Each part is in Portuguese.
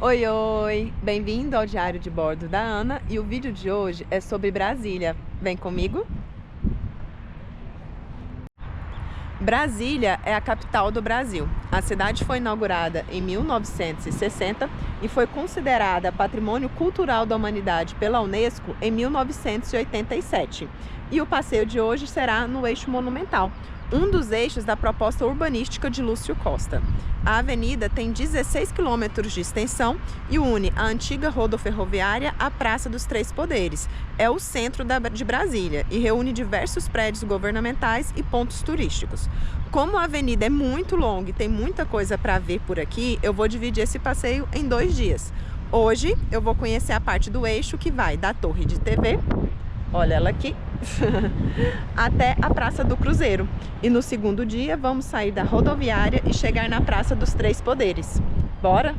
Oi, oi! Bem-vindo ao Diário de Bordo da Ana e o vídeo de hoje é sobre Brasília. Vem comigo? Brasília é a capital do Brasil. A cidade foi inaugurada em 1960 e foi considerada Patrimônio Cultural da Humanidade pela Unesco em 1987. E o passeio de hoje será no Eixo Monumental, um dos eixos da proposta urbanística de Lúcio Costa. A avenida tem 16 quilômetros de extensão e une a antiga rodoferroviária à Praça dos Três Poderes. É o centro de Brasília e reúne diversos prédios governamentais e pontos turísticos. Como a avenida é muito longa e tem muita coisa para ver por aqui, eu vou dividir esse passeio em 2 dias. Hoje eu vou conhecer a parte do eixo que vai da Torre de TV, olha ela aqui, até a Praça do Cruzeiro. E no segundo dia vamos sair da rodoviária e chegar na Praça dos Três Poderes. Bora?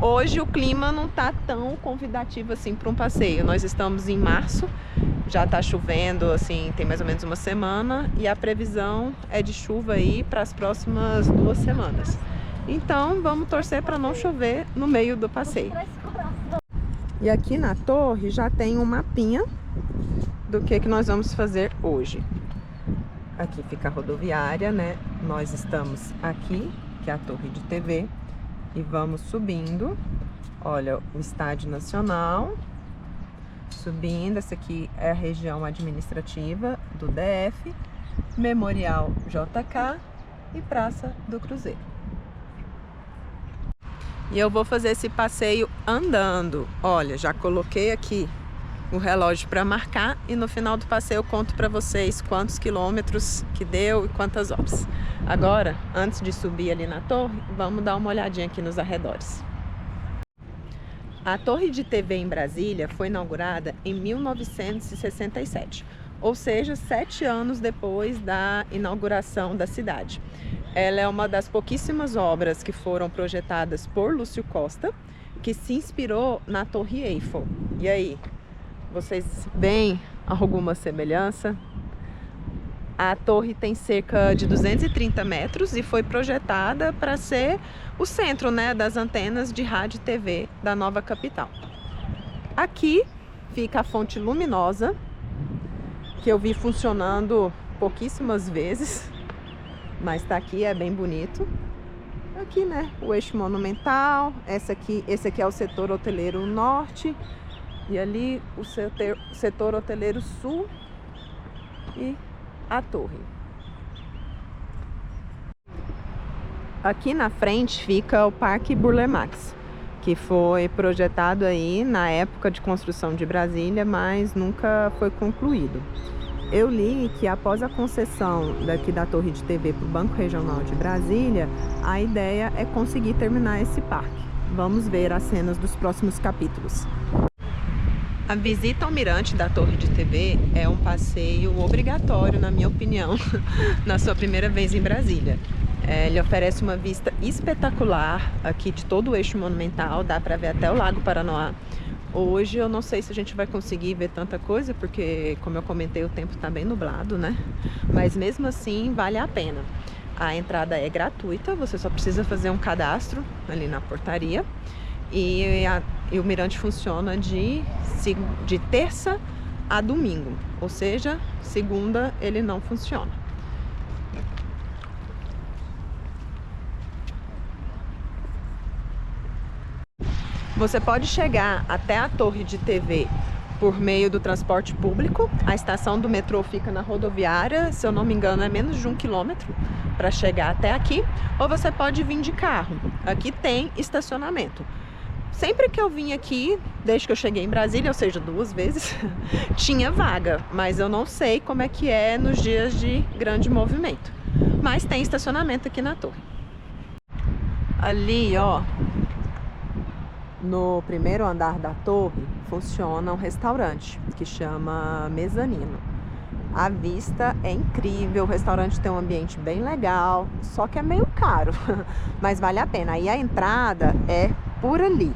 Hoje o clima não tá tão convidativo assim para um passeio. Nós estamos em março, já tá chovendo assim, tem mais ou menos uma semana, e a previsão é de chuva aí para as próximas 2 semanas. Então vamos torcer para não chover no meio do passeio. E aqui na torre já tem um mapinha do que nós vamos fazer hoje. Aqui fica a rodoviária, né? Nós estamos aqui, que é a Torre de TV, e vamos subindo. Olha, o Estádio Nacional, subindo. Essa aqui é a região administrativa do DF, Memorial JK e Praça do Cruzeiro. E eu vou fazer esse passeio andando. Olha, já coloquei aqui o relógio para marcar e no final do passeio eu conto para vocês quantos quilômetros que deu e quantas horas. Agora, antes de subir ali na torre, vamos dar uma olhadinha aqui nos arredores. A Torre de TV em Brasília foi inaugurada em 1967, ou seja, 7 anos depois da inauguração da cidade. Ela é uma das pouquíssimas obras que foram projetadas por Lúcio Costa, que se inspirou na Torre Eiffel. E aí? Vocês veem alguma semelhança? A torre tem cerca de 230 metros e foi projetada para ser o centro, né, das antenas de rádio e TV da nova capital. Aqui fica a fonte luminosa, que eu vi funcionando pouquíssimas vezes, mas está aqui, é bem bonito. Aqui, né, o eixo monumental, esse aqui é o setor hoteleiro norte. E ali o setor hoteleiro sul e a torre. Aqui na frente fica o Parque Burle Marx, que foi projetado aí na época de construção de Brasília, mas nunca foi concluído. Eu li que após a concessão daqui da Torre de TV para o Banco Regional de Brasília, a ideia é conseguir terminar esse parque. Vamos ver as cenas dos próximos capítulos. A visita ao mirante da Torre de TV é um passeio obrigatório, na minha opinião, na sua primeira vez em Brasília. Ele oferece uma vista espetacular aqui de todo o eixo monumental, dá para ver até o Lago Paranoá. Hoje eu não sei se a gente vai conseguir ver tanta coisa, porque, como eu comentei, o tempo está bem nublado, né? Mas mesmo assim vale a pena. A entrada é gratuita, você só precisa fazer um cadastro ali na portaria. E o mirante funciona de terça a domingo, ou seja, segunda ele não funciona. Você pode chegar até a Torre de TV por meio do transporte público. A estação do metrô fica na rodoviária, se eu não me engano é menos de 1 quilômetro para chegar até aqui, ou você pode vir de carro. Aqui tem estacionamento. Sempre que eu vim aqui, desde que eu cheguei em Brasília, ou seja, 2 vezes, tinha vaga, mas eu não sei como é que é nos dias de grande movimento. Mas tem estacionamento aqui na torre. Ali, ó, no primeiro andar da torre, funciona um restaurante que chama Mezanino. A vista é incrível, o restaurante tem um ambiente bem legal, só que é meio caro, mas vale a pena. Aí a entrada é por ali.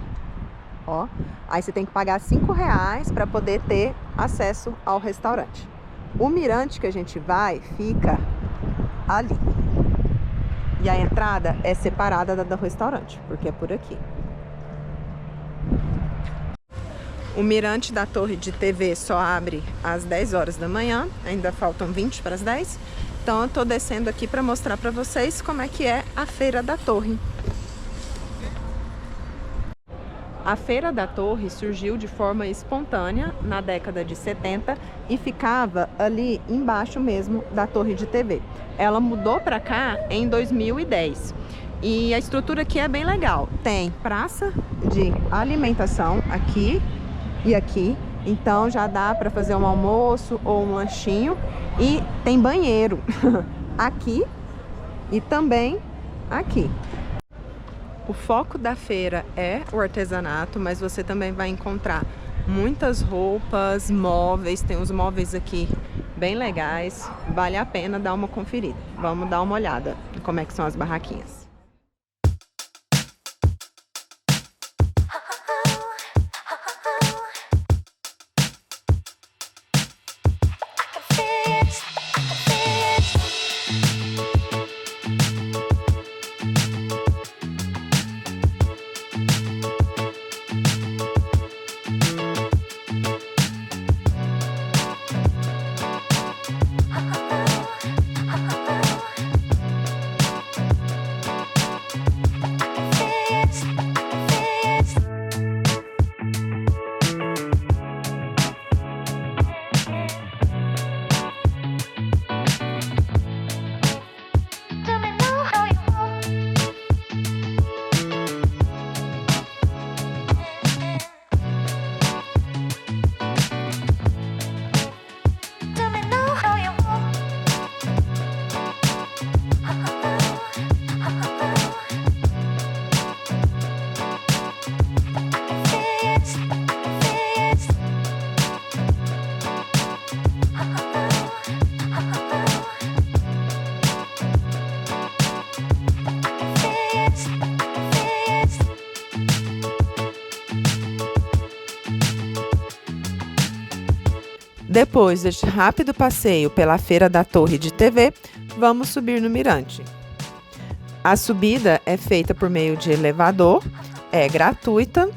Ó, aí você tem que pagar R$5 para poder ter acesso ao restaurante. O mirante que a gente vai fica ali. E a entrada é separada da do restaurante, porque é por aqui. O mirante da torre de TV só abre às 10 horas da manhã, ainda faltam 20 para as 10. Então eu tô descendo aqui para mostrar para vocês como é que é a Feira da Torre. A Feira da Torre surgiu de forma espontânea na década de 70 e ficava ali embaixo mesmo da torre de TV. Ela mudou para cá em 2010 e a estrutura aqui é bem legal. Tem praça de alimentação aqui e aqui, então já dá para fazer um almoço ou um lanchinho, e tem banheiro aqui e também aqui. O foco da feira é o artesanato, mas você também vai encontrar muitas roupas, móveis. Tem uns móveis aqui bem legais, vale a pena dar uma conferida. Vamos dar uma olhada em como é que são as barraquinhas. Depois deste rápido passeio pela Feira da Torre de TV, vamos subir no mirante. A subida é feita por meio de elevador, é gratuita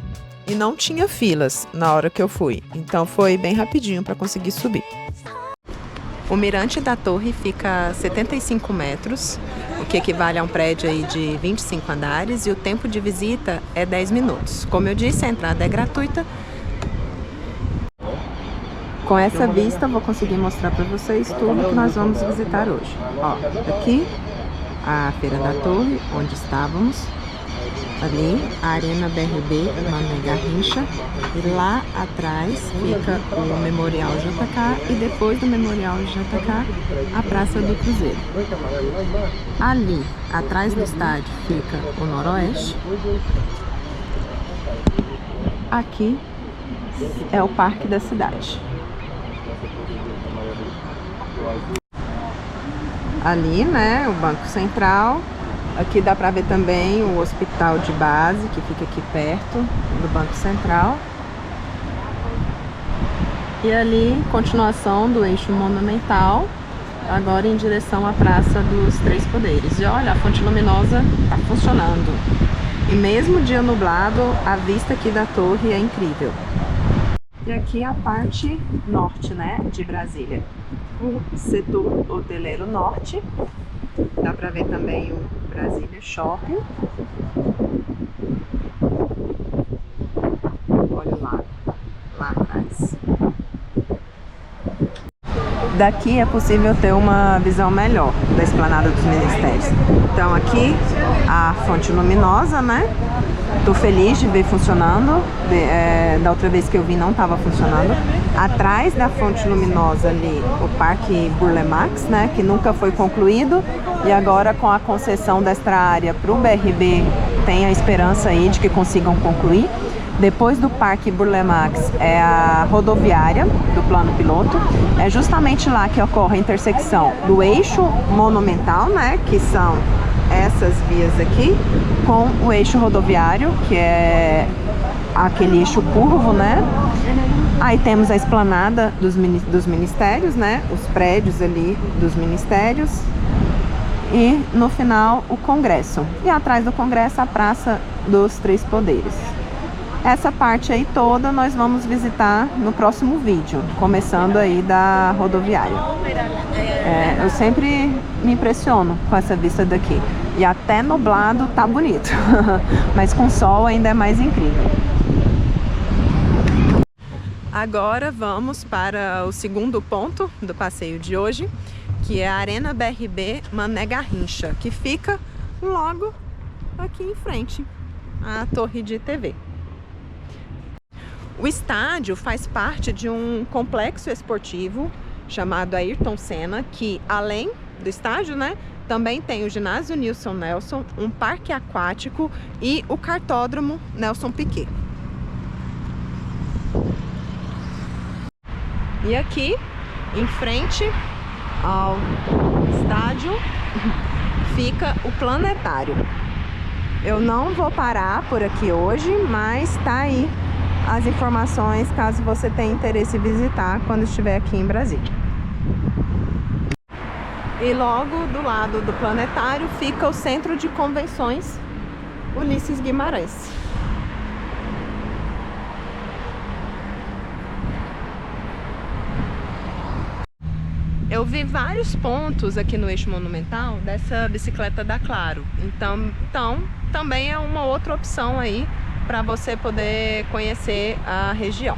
e não tinha filas na hora que eu fui, então foi bem rapidinho para conseguir subir. O mirante da torre fica a 75 metros, o que equivale a um prédio aí de 25 andares, e o tempo de visita é 10 minutos. Como eu disse, a entrada é gratuita. Com essa vista, vou conseguir mostrar para vocês tudo que nós vamos visitar hoje. Ó, aqui a Feira da Torre, onde estávamos. Ali, a Arena BRB, Mané Garrincha. E lá atrás fica o Memorial JK. E depois do Memorial JK, a Praça do Cruzeiro. Ali, atrás do estádio, fica o Noroeste. Aqui é o Parque da Cidade. Ali, né, o Banco Central. Aqui dá para ver também o Hospital de Base, que fica aqui perto do Banco Central. E ali, continuação do eixo monumental, agora em direção à Praça dos Três Poderes. E olha, a fonte luminosa está funcionando. E mesmo dia nublado, a vista aqui da torre é incrível. E aqui a parte norte, né, de Brasília. O setor hoteleiro norte. Dá para ver também o Brasília Shopping. Olha lá atrás. Daqui é possível ter uma visão melhor da esplanada dos ministérios. Então aqui a fonte luminosa, né? Tô feliz de ver funcionando. Da outra vez que eu vim não estava funcionando. Atrás da fonte luminosa ali, o Parque Burle Marx, né? Que nunca foi concluído. E agora com a concessão desta área para o BRB, tem a esperança aí de que consigam concluir. Depois do Parque Burle Marx é a rodoviária do plano piloto. É justamente lá que ocorre a intersecção do eixo monumental, né? Que são essas vias aqui, com o eixo rodoviário, que é aquele eixo curvo, né? Aí temos a esplanada dos ministérios, né? Os prédios ali dos ministérios. E no final o Congresso. E atrás do Congresso a Praça dos Três Poderes. Essa parte aí toda nós vamos visitar no próximo vídeo, começando aí da rodoviária. Eu sempre me impressiono com essa vista daqui. E até nublado tá bonito, mas com sol ainda é mais incrível. Agora vamos para o segundo ponto do passeio de hoje, que é a Arena BRB Mané Garrincha, que fica logo aqui em frente à torre de TV. O estádio faz parte de um complexo esportivo chamado Ayrton Senna, que além do estádio, né, também tem o ginásio Nilson Nelson, um parque aquático e o cartódromo Nelson Piquet. E aqui, em frente ao estádio, fica o planetário. Eu não vou parar por aqui hoje, mas tá aí as informações caso você tenha interesse em visitar quando estiver aqui em Brasília. E logo do lado do planetário fica o Centro de Convenções Ulisses Guimarães. Eu vi vários pontos aqui no eixo monumental dessa bicicleta da Claro, então também é uma outra opção aí para você poder conhecer a região.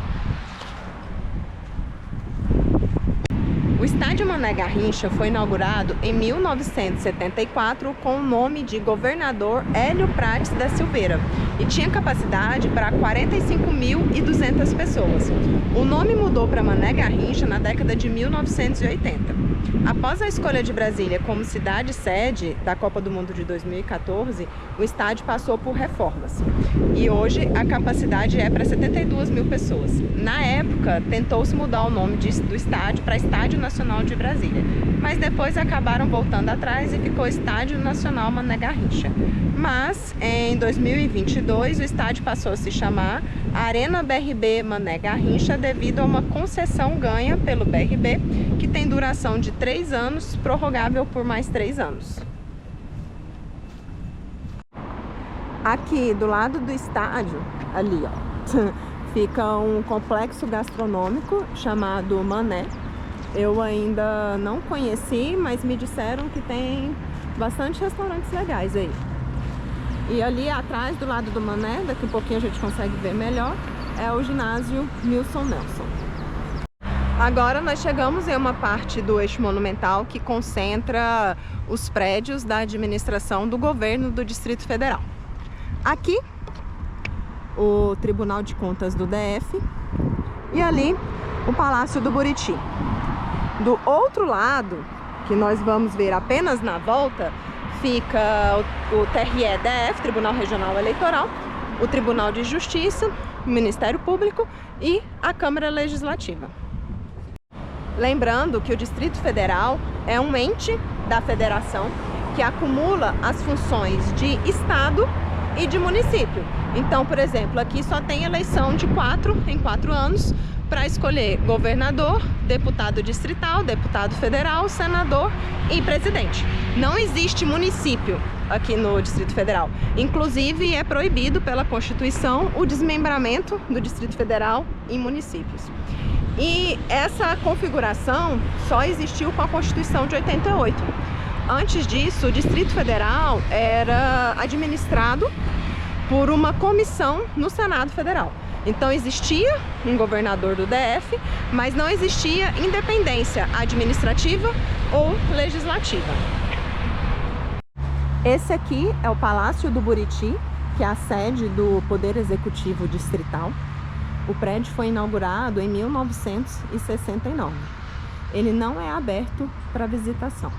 O estádio Mané Garrincha foi inaugurado em 1974 com o nome de Governador Hélio Prates da Silveira e tinha capacidade para 45.200 pessoas. O nome mudou para Mané Garrincha na década de 1980. Após a escolha de Brasília como cidade-sede da Copa do Mundo de 2014, o estádio passou por reformas e hoje a capacidade é para 72 mil pessoas. Na época, tentou-se mudar o nome do estádio para Estádio Nacional de Brasília, mas depois acabaram voltando atrás e ficou Estádio Nacional Mané Garrincha. Mas em 2022 o estádio passou a se chamar Arena BRB Mané Garrincha devido a uma concessão ganha pelo BRB, que tem duração de 3 anos, prorrogável por mais 3 anos. Aqui do lado do estádio, ali ó, fica um complexo gastronômico chamado Mané. Eu ainda não conheci, mas me disseram que tem bastante restaurantes legais aí. E ali atrás, do lado do Mané, daqui a pouquinho a gente consegue ver melhor, é o ginásio Nilson Nelson. Agora nós chegamos em uma parte do eixo monumental que concentra os prédios da administração do governo do Distrito Federal. Aqui, o Tribunal de Contas do DF e ali o Palácio do Buriti. Do outro lado, que nós vamos ver apenas na volta, fica o TRE-DF, Tribunal Regional Eleitoral, o Tribunal de Justiça, o Ministério Público e a Câmara Legislativa. Lembrando que o Distrito Federal é um ente da federação que acumula as funções de estado e de município. Então, por exemplo, aqui só tem eleição de 4 em 4 anos para escolher governador, deputado distrital, deputado federal, senador e presidente. Não existe município aqui no Distrito Federal. Inclusive, é proibido pela Constituição o desmembramento do Distrito Federal em municípios. E essa configuração só existiu com a Constituição de 88. Antes disso, o Distrito Federal era administrado por uma comissão no Senado Federal. Então existia um governador do DF, mas não existia independência administrativa ou legislativa. Esse aqui é o Palácio do Buriti, que é a sede do Poder Executivo Distrital. O prédio foi inaugurado em 1969. Ele não é aberto para visitação.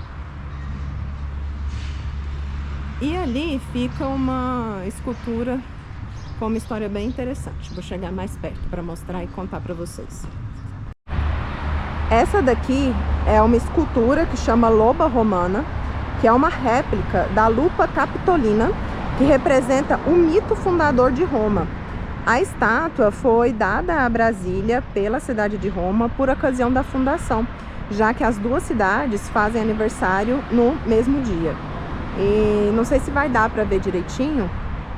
E ali fica uma escultura com uma história bem interessante. Vou chegar mais perto para mostrar e contar para vocês. Essa daqui é uma escultura que chama Loba Romana, que é uma réplica da Lupa Capitolina, que representa o mito fundador de Roma. A estátua foi dada a Brasília pela cidade de Roma por ocasião da fundação, já que as duas cidades fazem aniversário no mesmo dia. E não sei se vai dar para ver direitinho,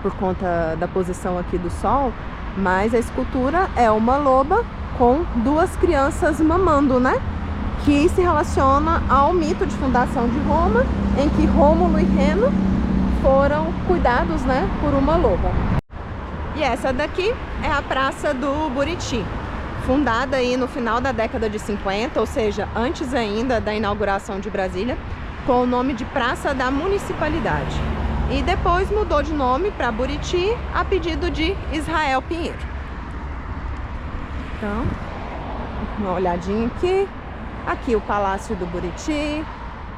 por conta da posição aqui do sol, mas a escultura é uma loba com duas crianças mamando, né? Que se relaciona ao mito de fundação de Roma, em que Rômulo e Remo foram cuidados, né, por uma loba. E essa daqui é a Praça do Buriti, fundada aí no final da década de 50, ou seja, antes ainda da inauguração de Brasília, com o nome de Praça da Municipalidade. E depois mudou de nome para Buriti, a pedido de Israel Pinheiro. Então, uma olhadinha aqui. Aqui o Palácio do Buriti,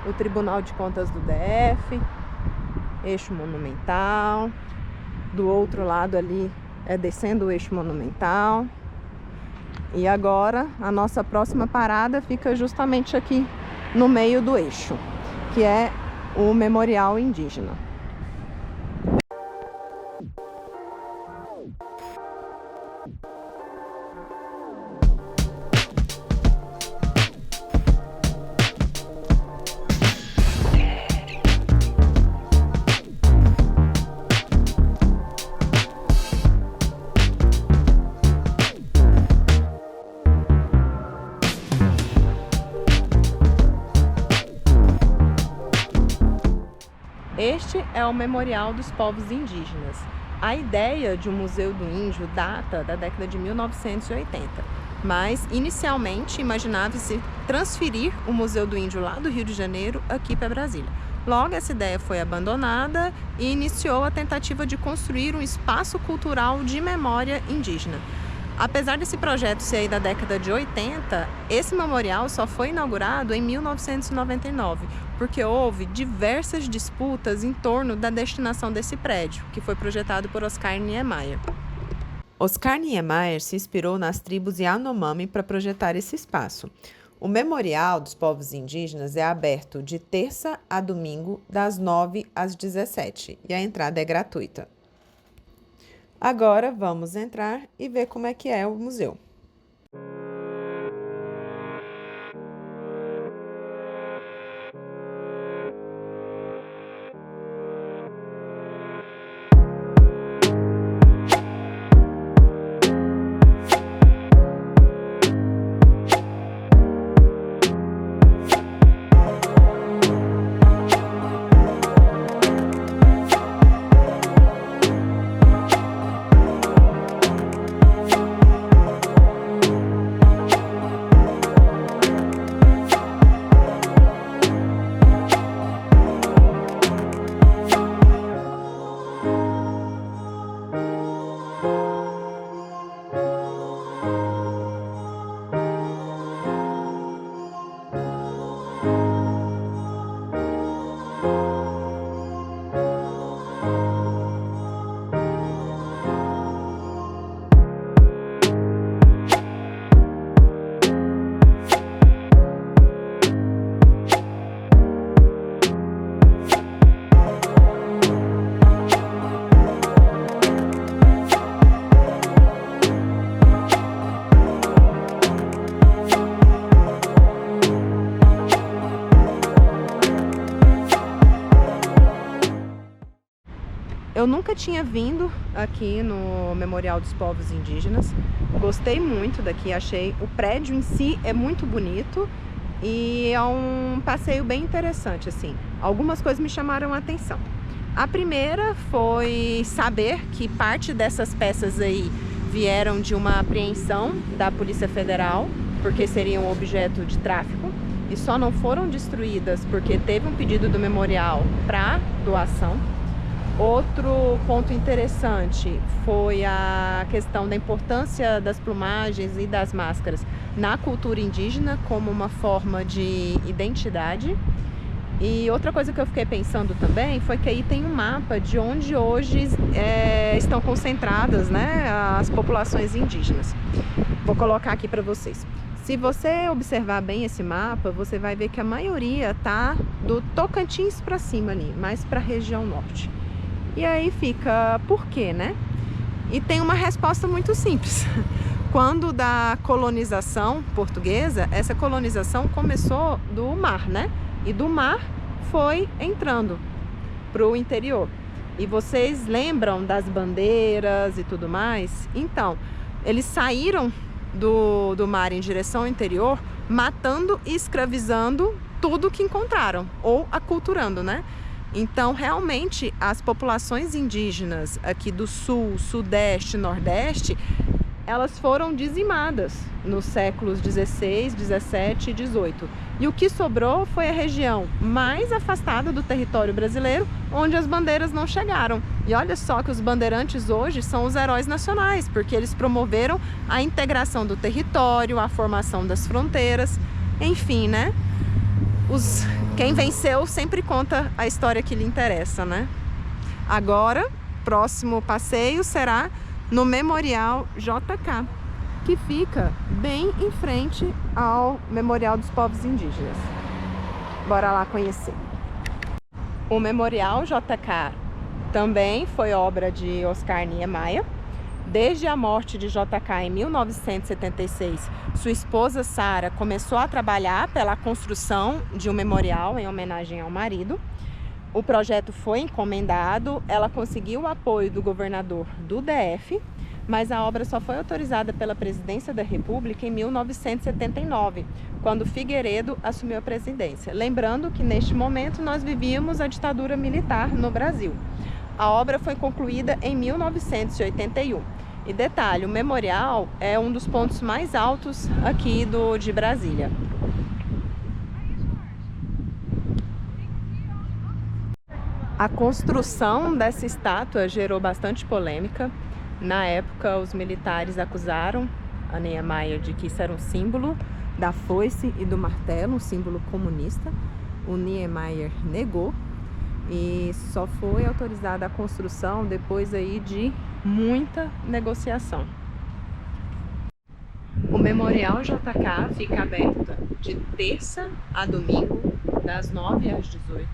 o Tribunal de Contas do DF, eixo monumental. Do outro lado ali é descendo o eixo monumental. E agora a nossa próxima parada fica justamente aqui no meio do eixo, que é o Memorial Indígena. Este é o Memorial dos Povos Indígenas. A ideia de um Museu do Índio data da década de 1980, mas inicialmente imaginava-se transferir o Museu do Índio lá do Rio de Janeiro aqui para Brasília. Logo, essa ideia foi abandonada e iniciou a tentativa de construir um espaço cultural de memória indígena. Apesar desse projeto ser aí da década de 80, esse memorial só foi inaugurado em 1999, porque houve diversas disputas em torno da destinação desse prédio, que foi projetado por Oscar Niemeyer. Oscar Niemeyer se inspirou nas tribos Yanomami para projetar esse espaço. O Memorial dos Povos Indígenas é aberto de terça a domingo, das 9 às 17, e a entrada é gratuita. Agora vamos entrar e ver como é que é o museu. Eu nunca tinha vindo aqui no Memorial dos Povos Indígenas, gostei muito daqui, achei o prédio em si é muito bonito e é um passeio bem interessante, assim. Algumas coisas me chamaram a atenção. A primeira foi saber que parte dessas peças aí vieram de uma apreensão da Polícia Federal, porque seriam objeto de tráfico, e só não foram destruídas porque teve um pedido do memorial para doação. Outro ponto interessante foi a questão da importância das plumagens e das máscaras na cultura indígena como uma forma de identidade. E outra coisa que eu fiquei pensando também foi que aí tem um mapa de onde hoje estão concentradas, né, as populações indígenas. Vou colocar aqui para vocês. Se você observar bem esse mapa, você vai ver que a maioria tá do Tocantins para cima ali, mais para a região norte. E aí fica, por quê, né? E tem uma resposta muito simples. Quando da colonização portuguesa, essa colonização começou do mar, né? E do mar foi entrando para o interior. E vocês lembram das bandeiras e tudo mais? Então, eles saíram do mar em direção ao interior, matando e escravizando tudo que encontraram, ou aculturando, né? Então, realmente, as populações indígenas aqui do sul, sudeste, nordeste, elas foram dizimadas nos séculos 16, 17 e 18. E o que sobrou foi a região mais afastada do território brasileiro, onde as bandeiras não chegaram. E olha só que os bandeirantes hoje são os heróis nacionais, porque eles promoveram a integração do território, a formação das fronteiras, enfim, né? Quem venceu sempre conta a história que lhe interessa, né? Agora, próximo passeio será no Memorial JK, que fica bem em frente ao Memorial dos Povos Indígenas. Bora lá conhecer. O Memorial JK também foi obra de Oscar Niemeyer. Desde a morte de JK em 1976, sua esposa Sara começou a trabalhar pela construção de um memorial em homenagem ao marido. O projeto foi encomendado, ela conseguiu o apoio do governador do DF, mas a obra só foi autorizada pela Presidência da República em 1979, quando Figueiredo assumiu a presidência. Lembrando que neste momento nós vivíamos a ditadura militar no Brasil. A obra foi concluída em 1981. E detalhe, o memorial é um dos pontos mais altos aqui de Brasília. A construção dessa estátua gerou bastante polêmica. Na época, os militares acusaram a Niemeyer de que isso era um símbolo da foice e do martelo, um símbolo comunista. O Niemeyer negou e só foi autorizada a construção depois aí de muita negociação. O Memorial JK fica aberto de terça a domingo, das 9 às 18,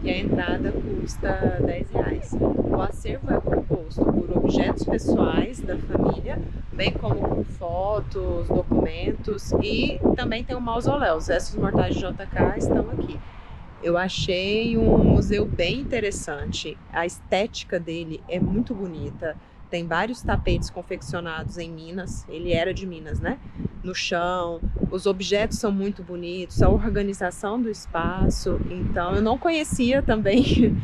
e a entrada custa R$10. O acervo é composto por objetos pessoais da família, bem como por fotos, documentos, e também tem um mausoléu. Os restos mortais de JK estão aqui. Eu achei um museu bem interessante, a estética dele é muito bonita, tem vários tapetes confeccionados em Minas, ele era de Minas, né? No chão, os objetos são muito bonitos, a organização do espaço, então eu não conhecia também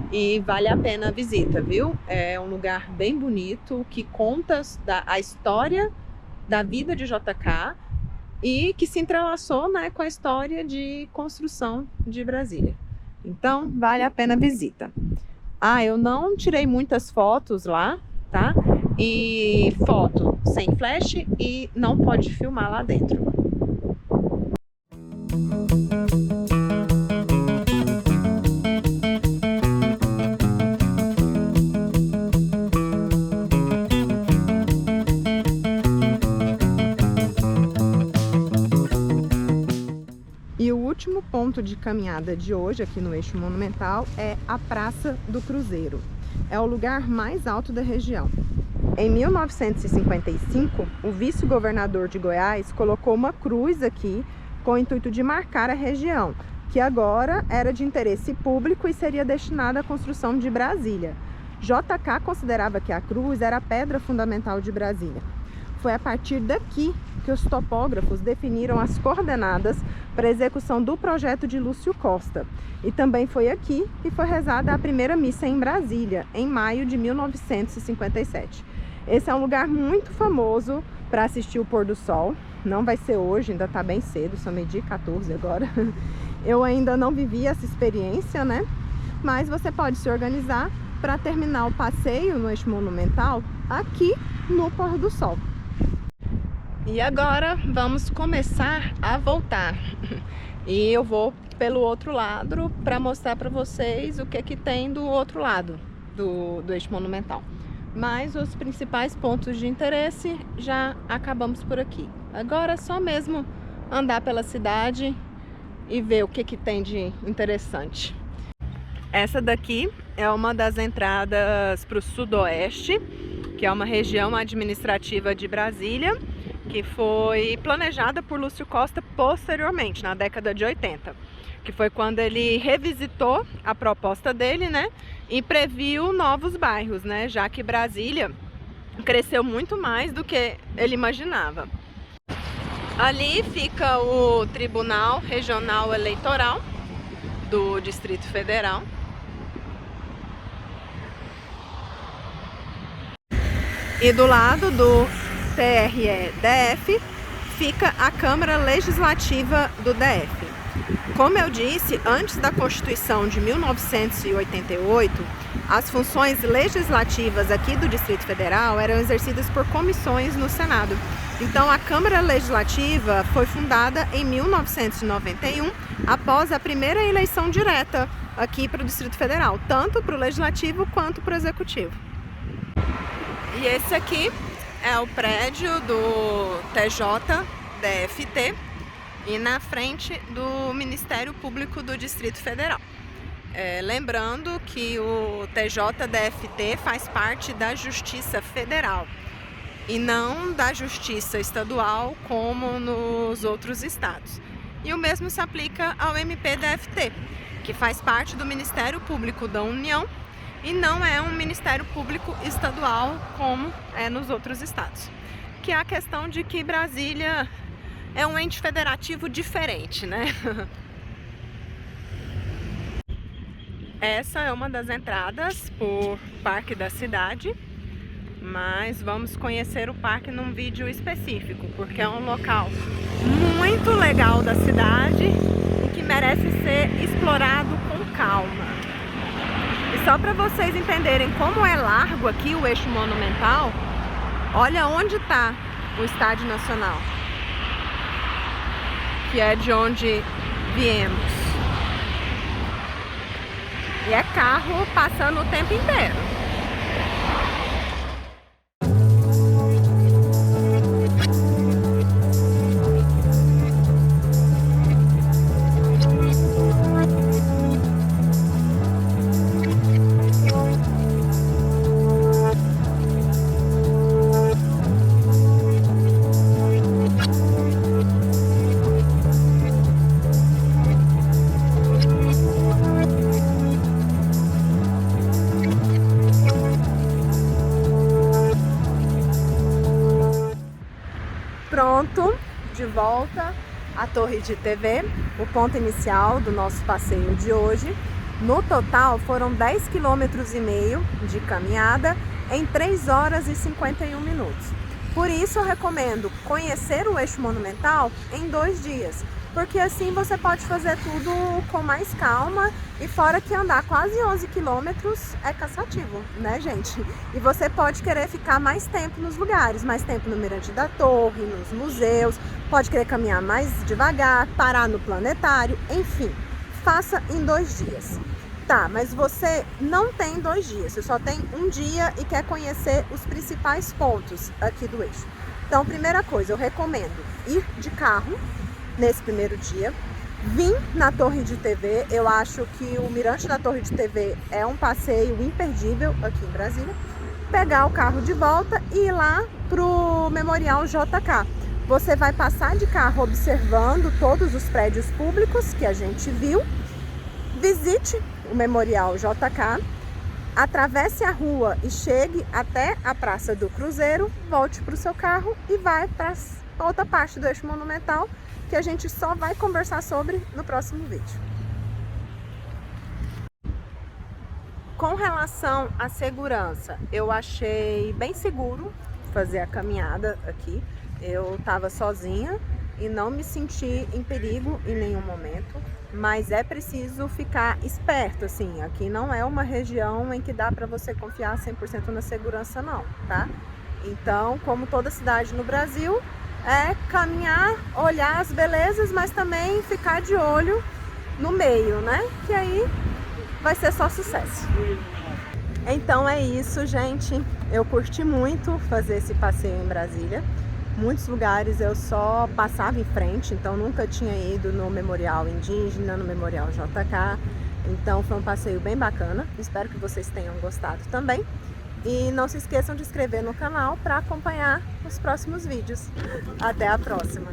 e vale a pena a visita, viu? É um lugar bem bonito que conta a história da vida de JK, e que se entrelaçou, né, com a história de construção de Brasília. Então, vale a pena a visita. Eu não tirei muitas fotos lá, tá? E foto sem flash e não pode filmar lá dentro. E o último ponto de caminhada de hoje aqui no Eixo Monumental é a Praça do Cruzeiro. É o lugar mais alto da região. Em 1955, o vice-governador de Goiás colocou uma cruz aqui com o intuito de marcar a região, que agora era de interesse público e seria destinada à construção de Brasília. JK considerava que a cruz era a pedra fundamental de Brasília. Foi a partir daqui que os topógrafos definiram as coordenadas para a execução do projeto de Lúcio Costa. E também foi aqui que foi rezada a primeira missa em Brasília, em maio de 1957. Esse é um lugar muito famoso para assistir o pôr do sol. Não vai ser hoje, ainda está bem cedo, são meio-dia 14 agora. Eu ainda não vivi essa experiência, né? Mas você pode se organizar para terminar o passeio no Eixo Monumental aqui no pôr do sol. E agora vamos começar a voltar. E eu vou pelo outro lado para mostrar para vocês o que tem do outro lado do Eixo Monumental. Mas os principais pontos de interesse já acabamos por aqui. Agora é só mesmo andar pela cidade e ver o que tem de interessante. Essa daqui é uma das entradas para o Sudoeste, que é uma região administrativa de Brasília. que foi planejada por Lúcio Costa posteriormente, na década de 80, que foi quando ele revisitou a proposta dele, né, e previu novos bairros, né, já que Brasília cresceu muito mais do que ele imaginava. Ali fica o Tribunal Regional Eleitoral do Distrito Federal. E do lado do TRE-DF fica a Câmara Legislativa do DF. Como eu disse, antes da Constituição de 1988, as funções legislativas aqui do Distrito Federal eram exercidas por comissões no Senado. Então, a Câmara Legislativa foi fundada em 1991, após a primeira eleição direta aqui para o Distrito Federal, tanto para o Legislativo quanto para o Executivo. E esse aqui é o prédio do TJDFT e na frente do Ministério Público do Distrito Federal. Lembrando que o TJDFT faz parte da Justiça Federal e não da Justiça Estadual como nos outros estados. E o mesmo se aplica ao MPDFT, que faz parte do Ministério Público da União e não é um Ministério Público Estadual como é nos outros estados. Que é a questão de que Brasília é um ente federativo diferente, né? Essa é uma das entradas por Parque da Cidade, mas vamos conhecer o parque num vídeo específico, porque é um local muito legal da cidade e que merece ser explorado com calma. E só para vocês entenderem como é largo aqui o eixo monumental, olha onde está o Estádio Nacional, que é de onde viemos. E é carro passando o tempo inteiro. Pronto, de volta à Torre de TV, o ponto inicial do nosso passeio de hoje. No total foram 10,5 km de caminhada em 3 horas e 51 minutos. Por isso eu recomendo conhecer o eixo monumental em 2 dias, porque assim você pode fazer tudo com mais calma, e fora que andar quase 11 quilômetros é cansativo, né, gente? E você pode querer ficar mais tempo nos lugares, mais tempo no Mirante da Torre, nos museus, pode querer caminhar mais devagar, parar no planetário, enfim, faça em 2 dias. Tá, mas você não tem 2 dias, você só tem 1 dia e quer conhecer os principais pontos aqui do eixo. Então, primeira coisa, eu recomendo ir de carro nesse primeiro dia, vim na Torre de TV. Eu acho que o Mirante da Torre de TV é um passeio imperdível aqui em Brasília. Pegar o carro de volta e ir lá pro Memorial JK. Você vai passar de carro observando todos os prédios públicos que a gente viu, visite o Memorial JK, atravesse a rua e chegue até a Praça do Cruzeiro, volte para o seu carro e vai para outra parte do eixo monumental, que a gente só vai conversar sobre no próximo vídeo. Com relação à segurança, eu achei bem seguro fazer a caminhada aqui. Eu estava sozinha e não me senti em perigo em nenhum momento, mas é preciso ficar esperto, assim. Aqui não é uma região em que dá para você confiar 100% na segurança não, tá? Então, como toda cidade no Brasil, é caminhar, olhar as belezas, mas também ficar de olho no meio, né? Que aí vai ser só sucesso. Então é isso, gente. Eu curti muito fazer esse passeio em Brasília. Muitos lugares eu só passava em frente, então nunca tinha ido no Memorial Indígena, no Memorial JK. Então foi um passeio bem bacana. Espero que vocês tenham gostado também. E não se esqueçam de se inscrever no canal para acompanhar os próximos vídeos. Até a próxima!